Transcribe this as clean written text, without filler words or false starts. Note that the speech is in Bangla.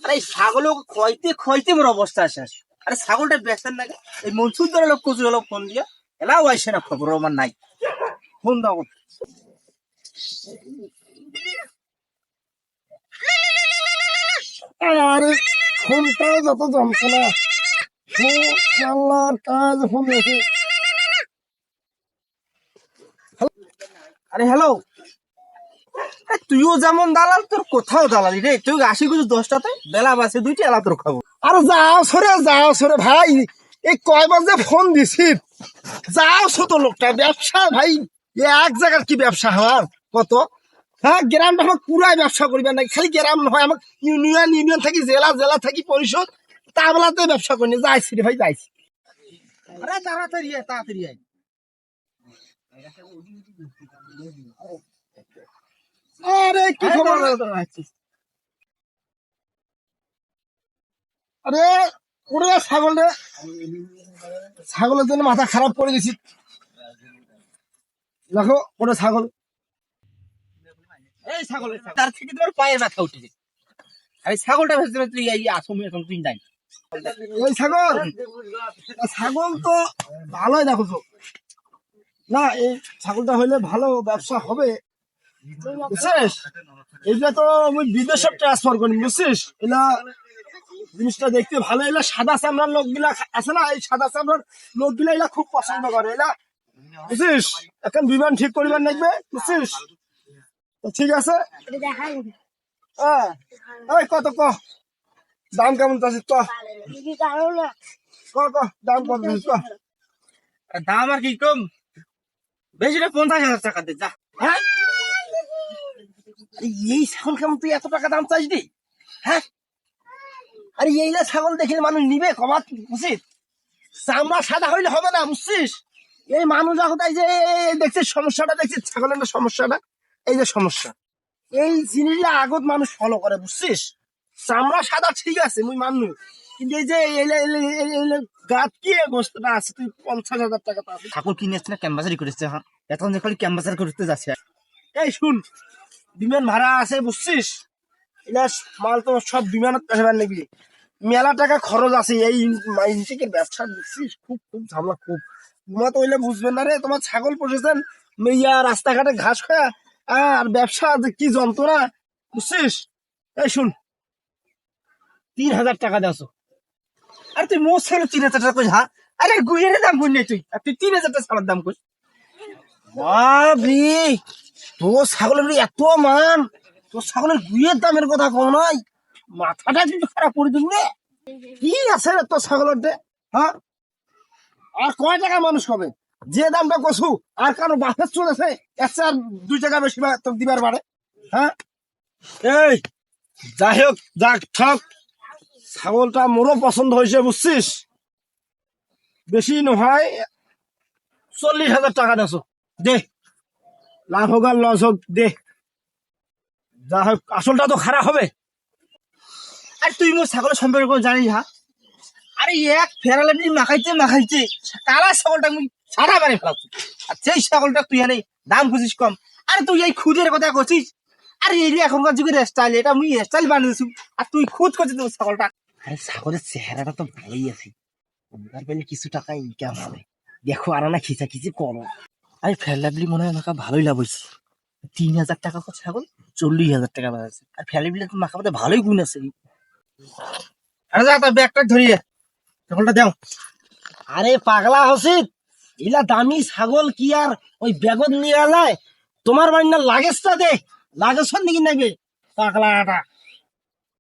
আরে এই ছাগল খয়তে খয়তে মোর অবস্থা শেষ। আরে ছাগলটা বেচতেন না কে? এই মনসুর ধরে লোক কচু হলো ফোন দিয়া এলাও আইসে না, খবর আমার নাই। ফোন দাও। আরে ফোনটা যত যন্ত্রণা, আল্লাহর কাজ ফোন দেখে। আরে হ্যালো, তুইও যেমন দালাল তোর কোথাও দালালি রে। তুই আসি কিছু 10টাতে বেলা বাসে 2টি এলা তোর খাবো। আরে যাও সরে ভাই, এই কয় বাজে ফোন দিছি, যাও ছোট লোকটা ব্যবসা ভাই। এক জায়গার কি ব্যবসা আমার কত, হ্যাঁ গ্রামটা আমার পুরাই ব্যবসা করিবেন না, খালি গ্রাম নয় আমার ইউনিয়ন থাকি জেলা থাকি পরিষদ, তা বলাতে ব্যবসা করি না। যাইছি রে ভাই যাইছি। আরে তাড়াতাড়ি আয়, তাড়াতাড়ি আয়। আরে কি খবর? আরে ওরে ছাগলের জন্য মাথা খারাপ করে দিছি। দেখো ওটা ছাগল, এই ছাগলের তার থেকে তোমার পায়ের ব্যথা উঠেছে। আরে ছাগলটা ভেতরে তুই এই আসমি এখন তুই নাই। এই ছাগল তো ভালোই দেখো তো। না এই ছাগলটা হইলে ভালো ব্যবসা হবে, বুঝছিস? এইটা তো আমি বিদেশে ট্রান্সফার করি, বুঝছিস? এলা জিনিসটা দেখতে ভালো, এলা সাদা চামড়ার লোকগুলা আছে না, এই সাদা চামড়ার লোকগুলা এলা খুব পছন্দ করে, এলা বুঝছিস? এখন বিমান ঠিক করিবার লাগবে, বুঝছিস? তো ঠিক আছে, হ্যাঁ এই কত ক দাম কেমন চাচ্ছিস ক দাম কত দিচ্ছিস ক? দাম আর কি কম, বেশি না 50,000 টাকা দে যা। হ্যাঁ আরে এই ছাগল কেমন তুই এত টাকা দাম চাইস দি? হ্যাঁ আরে এইলা ছাগল দেখলে মানুষ নিবে কমা উচিত। চামড়া সাদা হইলে হবে না, বুঝছিস? এই মানুষ যখন এই যে দেখছিস সমস্যাটা, দেখছিস ছাগলের না সমস্যাটা, এই যে সমস্যা, এই জিনিসটা আগত মানুষ ফলো করে, বুঝছিস? চামড়া সাদা ঠিক আছে মুই মানুষ, কিন্তু এই যে গাত কি গোস্তটা আছে তুই 50,000 টাকা পাবি। ঠাকুর কিনে আসছে না ক্যাম্বাসারি করেছে, হ্যাঁ এখন যে খালি ক্যাম্বাসার করতে যাচ্ছে। এই শুন, বিমান ভাড়া আছে, বুঝছিস? এলা মাল তো সব বিমানত পাঠাবার লাগবে, মেলা টাকা খরচ আছে। এই ইনটেকের ব্যবসা, বুঝছিস? খুব খুব ঝামেলা খুব। তোমার তো ওইলে বুঝবেন না রে, তোমার ছাগল পোষেছেন মেয়া রাস্তাঘাটে ঘাস খায়া, আর ব্যবসা যে কি যন্ত্রণা, বুঝছিস? এই শুন, 3,000 টাকা দেওছো। আর তুই মোট ছেলে 3,000 টাকা কইস? হ্যাঁ আরে গুইয়ের দাম কই নাই তুই, আর তুই 3,000 টাকা ছাগলের দাম কইস? বাবরি, তোর ছাগলের এত মান, তোর ছাগলের গুইয়ের দামের কথা কও নাই, মাথাটা কিন্তু খারাপ করে দিন রে। কি আছে রে তোর ছাগলের দে? হ্যাঁ আর কয় টাকা মানুষ হবে? যে দামটা কছু আর কারো বাপের চলেছে এসে আর 2 টাকা বেশি তোর দিবার পারে? হ্যাঁ এই যাই হোক যাক ঠক, ছাগলটা মোরও পছন্দ হয়েছে, বুঝছিস? বেশি নহয় 40,000 টাকা দেছো দে, লাভ হোক আর লস হোক দে, যা হোক আসলটা তো খারাপ হবে। আর তুই মোর ছাগলের সম্পর্কে জানিস? হ্যাঁ আরে এক ফেরালে মাখাইতে কালা ছাগলটা মুই সারা বাড়ি ফেলাচ্ছি, আর সেই ছাগলটা তুই আনে দাম খুঁজিস কম। আরে তুই এই খুদের কথা করছিস? আরে এই এখনকার যুগের স্টাইল, এটা মুই স্টাইল বানিয়েছি, আর তুই খুদ করছিস তোর ছাগলটা। আরে ছাগলের চেহারাটা তো ভালোই আছে, ওনার পেলে কিছু টাকা ইনকাম হবে। দেখো আর না খিচাখিচি করো। আরে ফেরাবলি মনে হয় আমাকে ভালোই লাভ হয়েছে। 3,000 টাকা ছাগল 40,000 টাকা বাড়াচ্ছে, আর ফেরাবলি তো মাখাতে ভালোই গুণ আছে। আরে যা তোর ব্যাগটা ধরিয়ে ছাগলটা দাও। আরে পাগলা হসিত, এলা দামি ছাগল কি আর ওই ব্যাগত নিয়ে আলায়? তোমার বাড়ি না লাগেজটা দে, লাগেজ নাকি নেবে পাগলাটা?